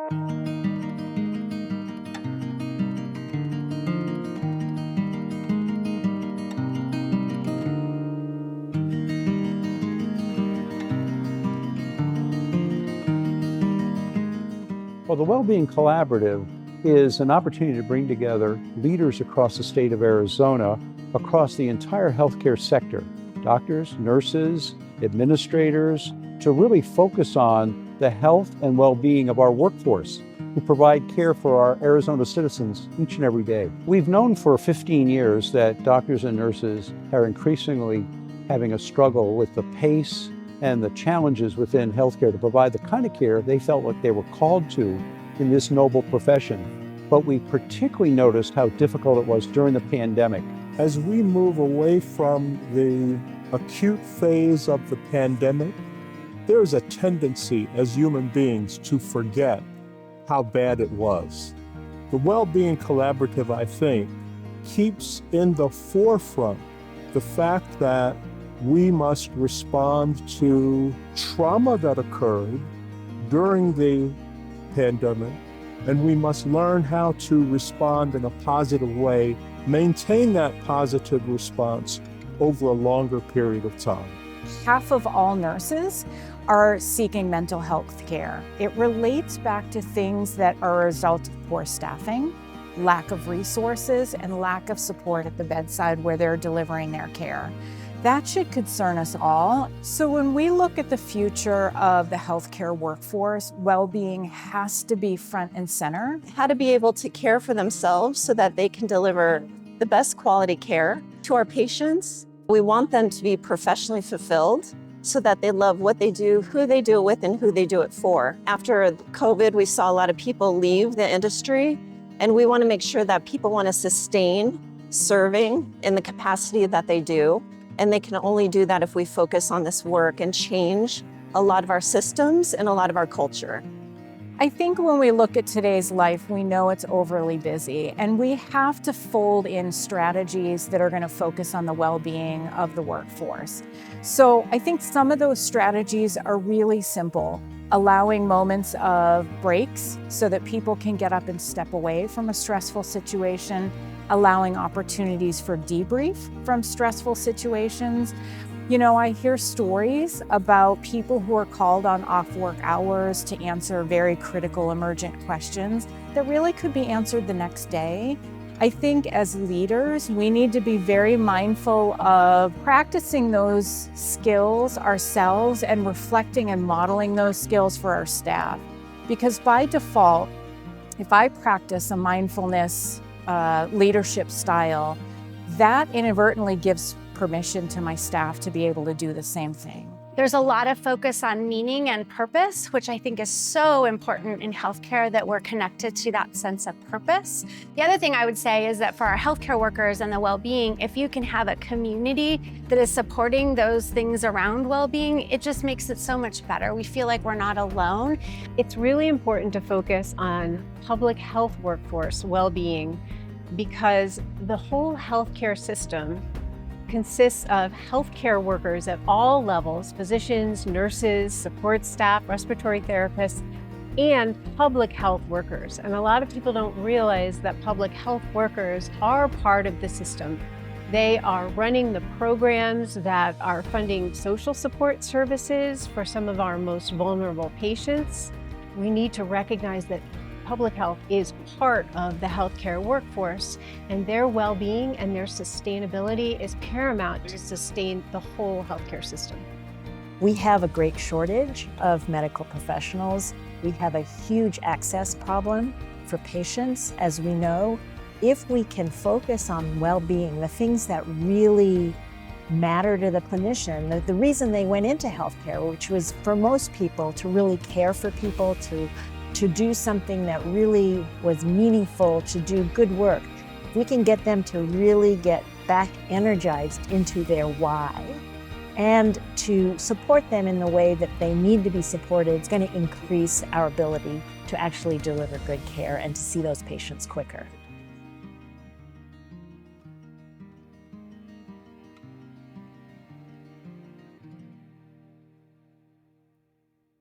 Well, the Wellbeing Collaborative is an opportunity to bring together leaders across the state of Arizona, across the entire healthcare sector, doctors, nurses, administrators, to really focus on the health and well-being of our workforce who provide care for our Arizona citizens each and every day. We've known for 15 years that doctors and nurses are increasingly having a struggle with the pace and the challenges within healthcare to provide the kind of care they felt like they were called to in this noble profession. But we particularly noticed how difficult it was during the pandemic. As we move away from the acute phase of the pandemic, there is a tendency as human beings to forget how bad it was. The Wellbeing Collaborative, I think, keeps in the forefront the fact that we must respond to trauma that occurred during the pandemic, and we must learn how to respond in a positive way, maintain that positive response over a longer period of time. Half of all nurses are seeking mental health care. It relates back to things that are a result of poor staffing, lack of resources, and lack of support at the bedside where they're delivering their care. That should concern us all. So when we look at the future of the healthcare workforce, well-being has to be front and center. How to be able to care for themselves so that they can deliver the best quality care to our patients. We want them to be professionally fulfilled so that they love what they do, who they do it with, and who they do it for. After COVID, we saw a lot of people leave the industry, and we want to make sure that people want to sustain serving in the capacity that they do. And they can only do that if we focus on this work and change a lot of our systems and a lot of our culture. I think when we look at today's life, we know it's overly busy, and we have to fold in strategies that are going to focus on the well-being of the workforce. So I think some of those strategies are really simple, allowing moments of breaks so that people can get up and step away from a stressful situation, allowing opportunities for debrief from stressful situations. You know, I hear stories about people who are called on off-work hours to answer very critical emergent questions that really could be answered the next day. I think as leaders, we need to be very mindful of practicing those skills ourselves and reflecting and modeling those skills for our staff. Because by default, if I practice a mindfulness leadership style, that inadvertently gives permission to my staff to be able to do the same thing. There's a lot of focus on meaning and purpose, which I think is so important in healthcare, that we're connected to that sense of purpose. The other thing I would say is that for our healthcare workers and the well-being, if you can have a community that is supporting those things around well-being, it just makes it so much better. We feel like we're not alone. It's really important to focus on public health workforce well-being because the whole healthcare system consists of healthcare workers at all levels, physicians, nurses, support staff, respiratory therapists, and public health workers. And a lot of people don't realize that public health workers are part of the system. They are running the programs that are funding social support services for some of our most vulnerable patients. We need to recognize that public health is part of the healthcare workforce, and their well-being and their sustainability is paramount to sustain the whole healthcare system. We have a great shortage of medical professionals. We have a huge access problem for patients, as we know. If we can focus on well-being, the things that really matter to the clinician, the reason they went into healthcare, which was for most people to really care for people, to do something that really was meaningful, to do good work. If we can get them to really get back energized into their why and to support them in the way that they need to be supported, it's going to increase our ability to actually deliver good care and to see those patients quicker.